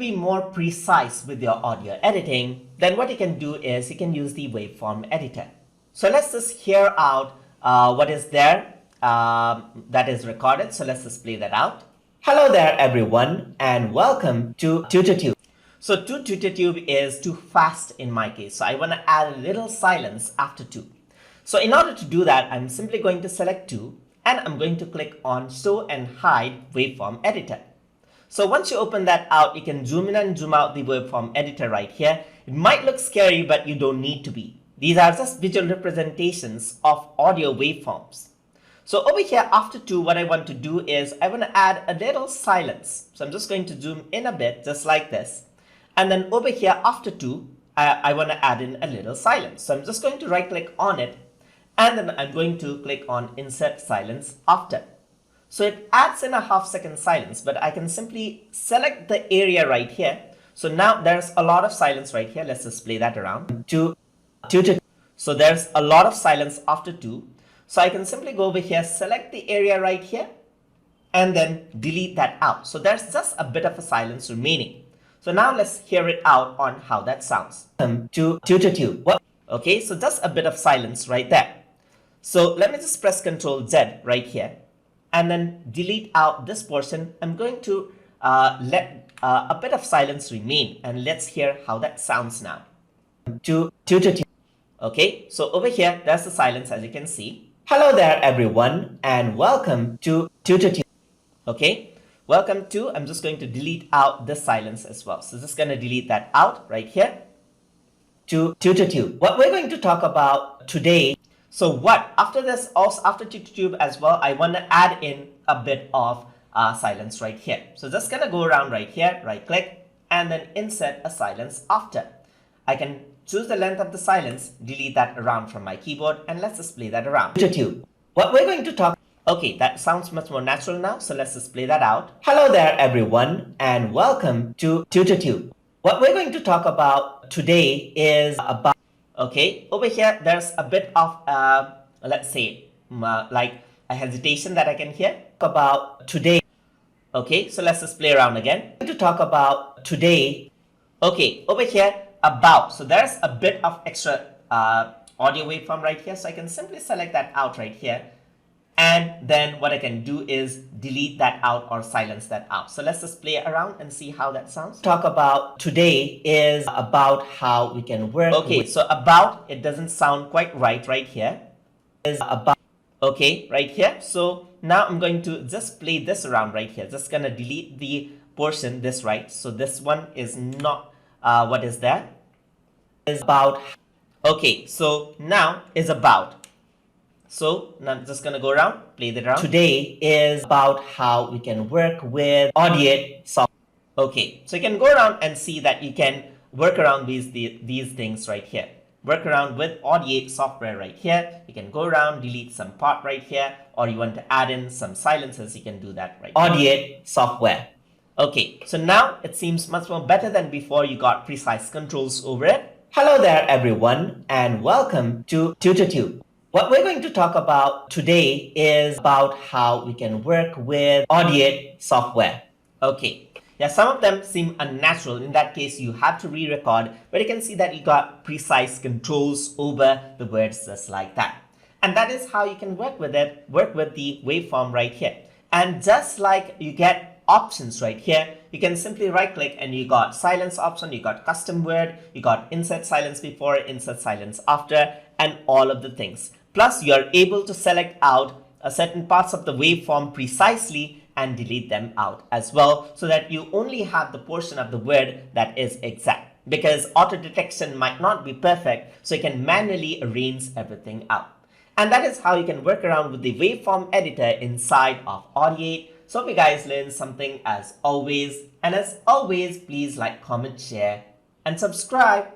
be more precise with your audio editing, then what you can do is you can use the Waveform Editor. So let's just hear out what is there that is recorded. So let's just play that out. Hello there everyone and welcome to TutorTube. So TutorTube is too fast in my case. So I want to add a little silence after 2. So in order to do that, I'm simply going to select 2 and I'm going to click on Show and Hide Waveform Editor. So once you open that out, you can zoom in and zoom out the Waveform Editor right here. It might look scary, but you don't need to be. These are just visual representations of audio waveforms. So over here after 2, what I want to do is I want to add a little silence. So I'm just going to zoom in a bit, just like this. And then over here after 2, I want to add in a little silence. So I'm just going to right click on it. And then I'm going to click on Insert Silence After. So it adds in a half-second silence, but I can simply select the area right here. So now there's a lot of silence right here. Let's just play that around. So there's a lot of silence after 2. So I can simply go over here, select the area right here, and then delete that out. So there's just a bit of a silence remaining. So now let's hear it out on how that sounds. Okay, so just a bit of silence right there. So let me just press Ctrl Z right here and then delete out this portion. I'm going to let a bit of silence remain and let's hear how that sounds now. Okay, so over here, there's the silence as you can see. Hello there everyone and welcome to TutorTube. Okay, welcome to, I'm just going to delete out the silence as well. So just going to delete that out right here. To TutorTube. What we're going to talk about today. So what after this, also after TutorTube as well, I want to add in a bit of silence right here. So just gonna go around right here, right click, and then insert a silence after. I can choose the length of the silence, delete that around from my keyboard, and let's just play that around. TutorTube. What we're going to talk. Okay, that sounds much more natural now. So let's just play that out. Hello there everyone, and welcome to TutorTube. What we're going to talk about today is about. Okay, over here, there's a bit of, let's say, like a hesitation that I can hear about today. Okay, so let's just play around again. To talk about today. Okay, over here, about. So there's a bit of extra audio waveform right here. So I can simply select that out right here. And then what I can do is delete that out or silence that out. So let's just play around and see how that sounds. Talk about today is about how we can work. Okay, so about, it doesn't sound quite right here. Is about, okay, right here. So now I'm going to just play this around right here. Just gonna delete the portion, this right. So this one is not what is there. Is about. Okay, so now is about. So now I'm just gonna go around, play that around. Today is about how we can work with Audiate software. Okay, so you can go around and see that you can work around these things right here. Work around with Audiate software right here. You can go around, delete some part right here, or you want to add in some silences, you can do that right here. Audiate software. Okay, so now it seems much more better than before. You got precise controls over it. Hello there everyone, and welcome to TutorTube. What we're going to talk about today is about how we can work with Audiate software. Okay, yeah, some of them seem unnatural. In that case, you have to re-record, but you can see that you got precise controls over the words just like that. And that is how you can work with it, work with the waveform right here. And just like you get options right here, you can simply right click and you got silence option, you got custom word, you got insert silence before, insert silence after, and all of the things. Plus, you are able to select out certain parts of the waveform precisely and delete them out as well, so that you only have the portion of the word that is exact. Because auto detection might not be perfect, so you can manually arrange everything out. And that is how you can work around with the waveform editor inside of Audiate. So if you guys learned something as always, and as always, please like, comment, share, and subscribe.